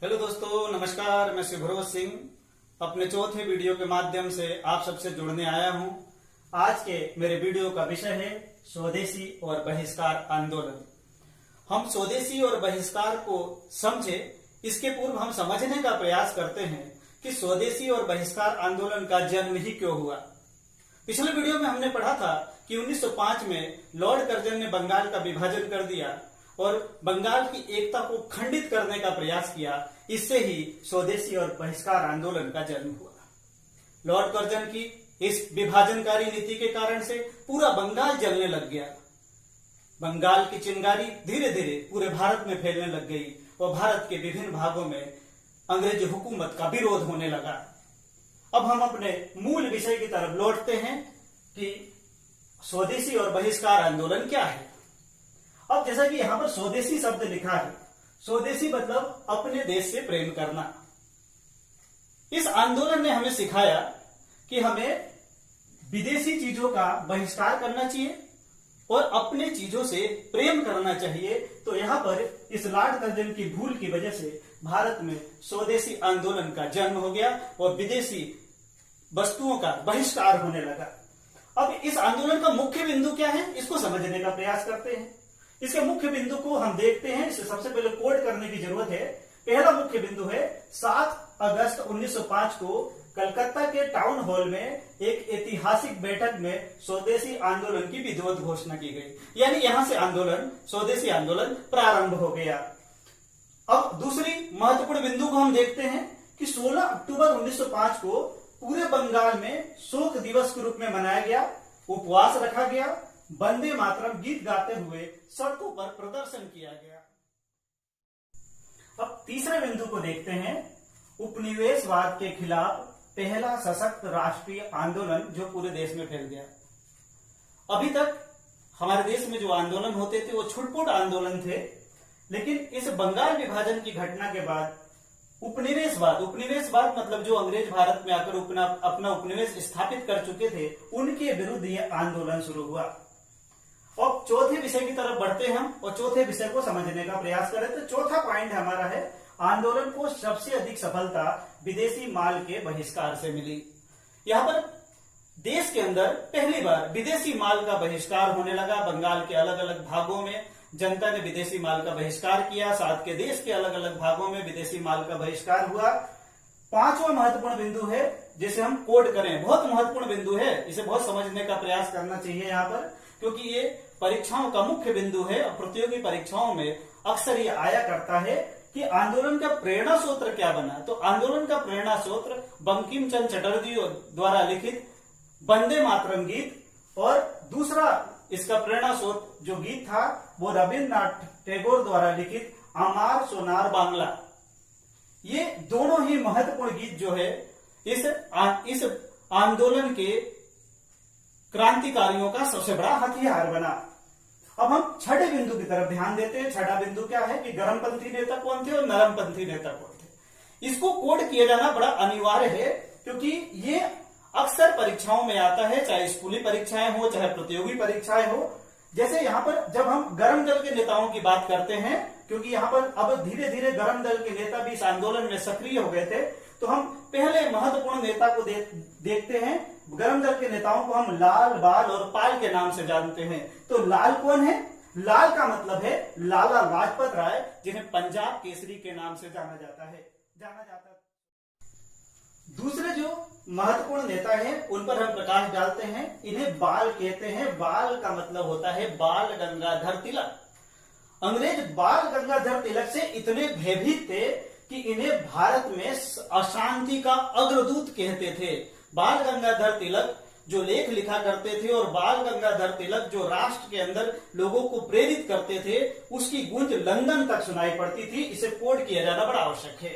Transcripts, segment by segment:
Hello दोस्तों, नमस्कार। मैं शिवरोज सिंह अपने चौथे वीडियो के माध्यम से आप सबसे जुड़ने आया हूं। आज के मेरे वीडियो का विषय है स्वदेशी और बहिष्कार आंदोलन। हम स्वदेशी और बहिष्कार को समझे इसके पूर्व हम समझने का प्रयास करते हैं कि स्वदेशी और बहिष्कार आंदोलन का जन्म ही क्यों हुआ। पिछले वीडियो में हमने पढ़ा था कि 1905 में लॉर्ड कर्जन ने बंगाल का विभाजन कर दिया और बंगाल की एकता को खंडित करने का प्रयास किया। इससे ही स्वदेशी और बहिष्कार आंदोलन का जन्म हुआ। लॉर्ड कर्जन की इस विभाजनकारी नीति के कारण से पूरा बंगाल जलने लग गया। बंगाल की चिंगारी धीरे धीरे पूरे भारत में फैलने लग गई और भारत के विभिन्न भागों में अंग्रेज हुकूमत का विरोध होने लगा। अब हम अपने मूल विषय की तरफ लौटते हैं कि स्वदेशी और बहिष्कार आंदोलन क्या है। अब जैसा कि यहां पर स्वदेशी शब्द लिखा है, स्वदेशी मतलब अपने देश से प्रेम करना। इस आंदोलन ने हमें सिखाया कि हमें विदेशी चीजों का बहिष्कार करना चाहिए और अपने चीजों से प्रेम करना चाहिए। तो यहां पर इस लॉर्ड कर्जन की भूल की वजह से भारत में स्वदेशी आंदोलन का जन्म हो गया और विदेशी वस्तुओं का बहिष्कार होने लगा। अब इस आंदोलन का मुख्य बिंदु क्या है, इसको समझने का प्रयास करते हैं। इसके मुख्य बिंदु को हम देखते हैं। इसे सबसे पहले कोड करने की जरूरत है। पहला मुख्य बिंदु है 7 अगस्त 1905 को कलकत्ता के टाउन हॉल में एक ऐतिहासिक बैठक में स्वदेशी आंदोलन की विधिवत घोषणा की गई। यानी यहां से आंदोलन, स्वदेशी आंदोलन प्रारंभ हो गया। अब दूसरी महत्वपूर्ण बिंदु को हम देखते हैं कि 16 अक्टूबर 1905 को पूरे बंगाल में शोक दिवस के रूप में मनाया गया, उपवास रखा गया, वंदे मातरम गीत गाते हुए सड़कों पर प्रदर्शन किया गया। अब तीसरे बिंदु को देखते हैं, उपनिवेशवाद के खिलाफ पहला सशक्त राष्ट्रीय आंदोलन जो पूरे देश में फैल गया। अभी तक हमारे देश में जो आंदोलन होते थे वो छुटपुट आंदोलन थे, लेकिन इस बंगाल विभाजन की घटना के बाद उपनिवेशवाद मतलब जो अंग्रेज भारत में आकर अपना उपनिवेश स्थापित कर चुके थे, उनके विरुद्ध यह आंदोलन शुरू हुआ। और चौथे विषय की तरफ बढ़ते हैं हम और चौथे विषय को समझने का प्रयास करें। तो चौथा पॉइंट हमारा है, आंदोलन को सबसे अधिक सफलता विदेशी माल के बहिष्कार से मिली। यहाँ पर देश के अंदर पहली बार विदेशी माल का बहिष्कार होने लगा। बंगाल के अलग अलग भागों में जनता ने विदेशी माल का बहिष्कार किया, साथ के देश के अलग अलग भागों में विदेशी माल का बहिष्कार हुआ। पांचवा महत्वपूर्ण बिंदु है जिसे हम कोड करें, बहुत महत्वपूर्ण बिंदु है, इसे बहुत समझने का प्रयास करना चाहिए यहाँ पर, क्योंकि ये परीक्षाओं का मुख्य बिंदु है और प्रतियोगी परीक्षाओं में अक्सर ये आया करता है कि आंदोलन का प्रेरणा सूत्र क्या बना। तो आंदोलन का प्रेरणा सूत्र बंकिम चंद्र चटर्जी द्वारा लिखित वंदे मातरम गीत और दूसरा इसका प्रेरणा स्रोत जो गीत था वो रविन्द्रनाथ टैगोर द्वारा लिखित अमार सोनार बांग्ला। ये दोनों ही महत्वपूर्ण गीत जो है इस आंदोलन के क्रांतिकारियों का सबसे बड़ा हथियार बना। अब हम छठे बिंदु की तरफ ध्यान देते हैं। छठा बिंदु क्या है कि गर्मपंथी नेता कौन थे और नरमपंथी नेता कौन थे। इसको कोड किया जाना बड़ा अनिवार्य है, क्योंकि ये अक्सर परीक्षाओं में आता है, चाहे स्कूली परीक्षाएं हो चाहे प्रतियोगी परीक्षाएं हो। जैसे यहाँ पर जब हम गर्म दल के नेताओं की बात करते हैं, क्योंकि यहाँ पर अब धीरे धीरे गर्म दल के नेता भी इस आंदोलन में सक्रिय हो गए थे, तो हम पहले महत्वपूर्ण नेता को देखते हैं। गर्म दल के नेताओं को हम लाल, बाल और पाल के नाम से जानते हैं। तो लाल कौन है? लाल का मतलब है लाला लाजपत राय, जिन्हें पंजाब केसरी के नाम से जाना जाता है। दूसरे जो महत्वपूर्ण नेता हैं उन पर हम प्रकाश डालते हैं। इन्हें बाल कहते हैं। बाल का मतलब होता है बाल गंगाधर तिलक। अंग्रेज बाल गंगाधर तिलक से इतने भयभीत थे कि इन्हें भारत में अशांति का अग्रदूत कहते थे। बाल गंगाधर तिलक जो लेख लिखा करते थे और बाल गंगाधर तिलक जो राष्ट्र के अंदर लोगों को प्रेरित करते थे, उसकी गूंज लंदन तक सुनाई पड़ती थी। इसे कोड किया जाना बड़ा आवश्यक है।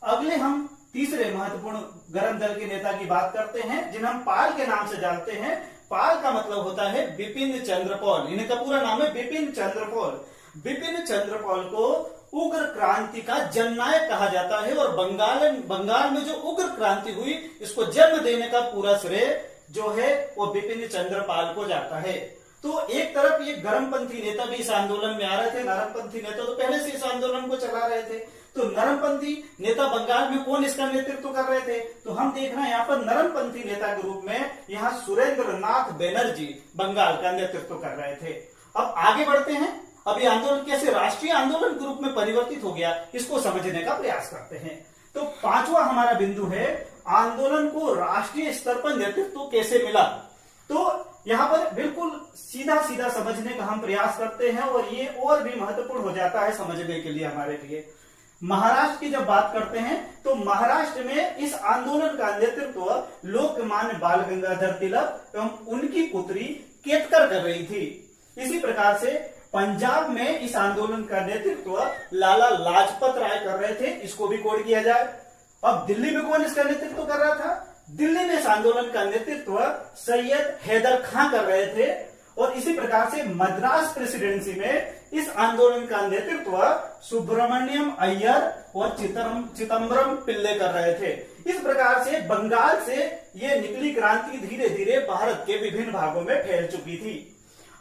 अगले हम तीसरे महत्वपूर्ण गर्म दल के नेता की बात करते हैं, जिन्हें हम पाल के नाम से जानते हैं। पाल का मतलब होता है बिपिन चंद्र पॉल। इनका पूरा नाम है बिपिन चंद्र पॉल। बिपिन चंद्र पॉल को उग्र क्रांति का जननायक कहा जाता है और बंगाल में जो उग्र क्रांति हुई, इसको जन्म देने का पूरा श्रेय जो है वो बिपिन चंद्र पाल को जाता है। तो एक तरफ ये गर्मपंथी नेता भी इस आंदोलन में आ रहे थे, नरमपंथी नेता तो पहले से इस आंदोलन को चला रहे थे। तो नरमपंथी नेता बंगाल में कौन इसका नेतृत्व कर रहे थे? तो हम देख रहे हैं यहाँ पर नरमपंथी नेता के रूप में यहाँ सुरेंद्र नाथ बैनर्जी बंगाल का नेतृत्व कर रहे थे। अब आगे बढ़ते हैं। अब ये आंदोलन कैसे राष्ट्रीय आंदोलन के रूप में परिवर्तित हो गया, इसको समझने का प्रयास करते हैं। तो पांचवा हमारा बिंदु है, आंदोलन को राष्ट्रीय स्तर पर नेतृत्व कैसे मिला। तो यहाँ पर बिल्कुल सीधा सीधा समझने का हम प्रयास करते हैं और ये और भी महत्वपूर्ण हो जाता है समझने के लिए हमारे लिए। महाराष्ट्र की जब बात करते हैं तो महाराष्ट्र में इस आंदोलन का नेतृत्व लोकमान्य बाल गंगाधर तिलक एवं उनकी पुत्री केतकर कर रही थी। इसी प्रकार से पंजाब में इस आंदोलन का नेतृत्व लाला लाजपत राय कर रहे थे, इसको भी कोड किया जाए। अब दिल्ली में कौन इसका नेतृत्व कर रहा था? दिल्ली में इस आंदोलन का नेतृत्व सैयद हैदर खां कर रहे थे और इसी प्रकार से मद्रास प्रेसिडेंसी में इस आंदोलन का नेतृत्व सुब्रमण्यम अय्यर और चिदम्बरम पिल्ले कर रहे थे। इस प्रकार से बंगाल से ये निकली क्रांति धीरे धीरे भारत के विभिन्न भागों में फैल चुकी थी।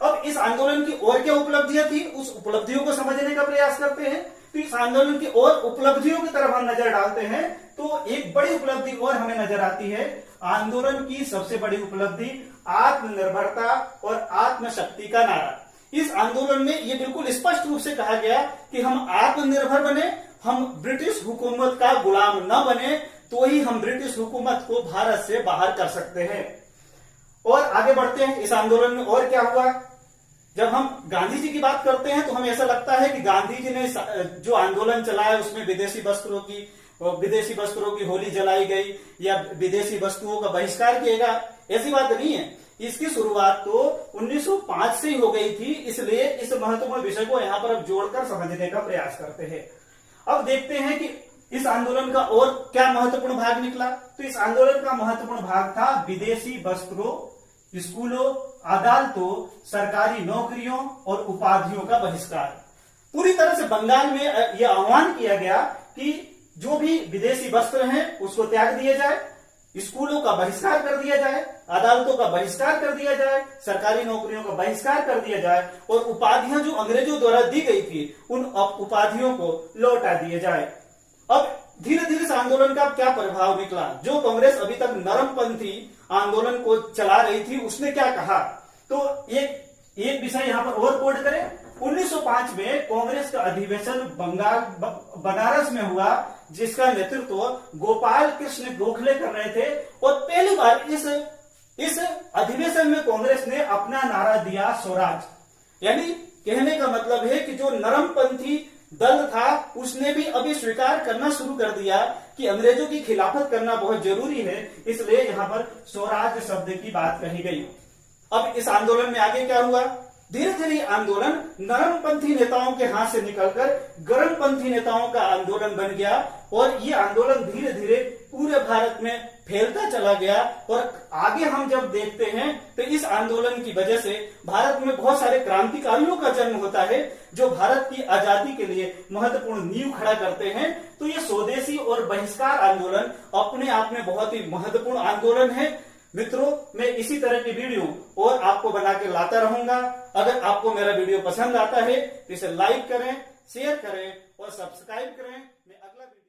अब इस आंदोलन की और क्या उपलब्धियां थी, उस उपलब्धियों को समझने का प्रयास करते हैं। तो इस आंदोलन की और उपलब्धियों की तरफ हम नजर डालते हैं तो एक बड़ी उपलब्धि और हमें नजर आती है। आंदोलन की सबसे बड़ी उपलब्धि आत्मनिर्भरता और आत्मशक्ति का नारा। इस आंदोलन में यह बिल्कुल स्पष्ट रूप से कहा गया कि हम आत्मनिर्भर बने, हम ब्रिटिश हुकूमत का गुलाम न बने, तो ही हम ब्रिटिश हुकूमत को भारत से बाहर कर सकते हैं। और आगे बढ़ते हैं, इस आंदोलन में और क्या हुआ। जब हम गांधी जी की बात करते हैं तो हमें ऐसा लगता है कि गांधी जी ने जो आंदोलन चलाया उसमें विदेशी वस्त्रों की होली जलाई गई या विदेशी वस्तुओं का बहिष्कार किया गया, ऐसी बात नहीं है। इसकी शुरुआत तो 1905 से ही हो गई थी, इसलिए इस महत्वपूर्ण विषय को यहाँ पर अब जोड़कर समझने का प्रयास करते हैं। अब देखते हैं कि इस आंदोलन का और क्या महत्वपूर्ण भाग निकला। तो इस आंदोलन का महत्वपूर्ण भाग था विदेशी वस्त्रों, स्कूलों, अदालतों, सरकारी नौकरियों और उपाधियों का बहिष्कार। पूरी तरह से बंगाल में यह आह्वान किया गया कि जो भी विदेशी वस्त्र हैं उसको त्याग दिया जाए, स्कूलों का बहिष्कार कर दिया जाए, अदालतों का बहिष्कार कर दिया जाए, सरकारी नौकरियों का बहिष्कार कर दिया जाए और उपाधियां जो अंग्रेजों द्वारा दी गई थी उन उपाधियों को लौटा दिया जाए। अब धीरे धीरे इस आंदोलन का क्या प्रभाव निकला। जो कांग्रेस अभी तक नरमपंथी आंदोलन को चला रही थी उसने क्या कहा, तो एक विषय यहां पर और कोड करें। 1905 में कांग्रेस का अधिवेशन बनारस में हुआ, जिसका नेतृत्व गोपाल कृष्ण गोखले कर रहे थे और पहली बार इस अधिवेशन में कांग्रेस ने अपना नारा दिया स्वराज। यानी कहने का मतलब है कि जो नरमपंथी दल था उसने भी अभी स्वीकार करना शुरू कर दिया कि अंग्रेजों की खिलाफत करना बहुत जरूरी है, इसलिए यहाँ पर स्वराज शब्द की बात कही गई। अब इस आंदोलन में आगे क्या हुआ, धीरे धीरे आंदोलन नरमपंथी नेताओं के हाथ से निकलकर गर्मपंथी नेताओं का आंदोलन बन गया और ये आंदोलन धीरे धीरे पूरे भारत में फैलता चला गया। और आगे हम जब देखते हैं तो इस आंदोलन की वजह से भारत में बहुत सारे क्रांतिकारियों का जन्म होता है जो भारत की आजादी के लिए महत्वपूर्ण नींव खड़ा करते हैं। तो ये स्वदेशी और बहिष्कार आंदोलन अपने आप में बहुत ही महत्वपूर्ण आंदोलन है। मित्रों, मैं इसी तरह की वीडियो और आपको बना के लाता रहूंगा। अगर आपको मेरा वीडियो पसंद आता है तो इसे लाइक करें, शेयर करें और सब्सक्राइब करें। मैं अगला वीडियो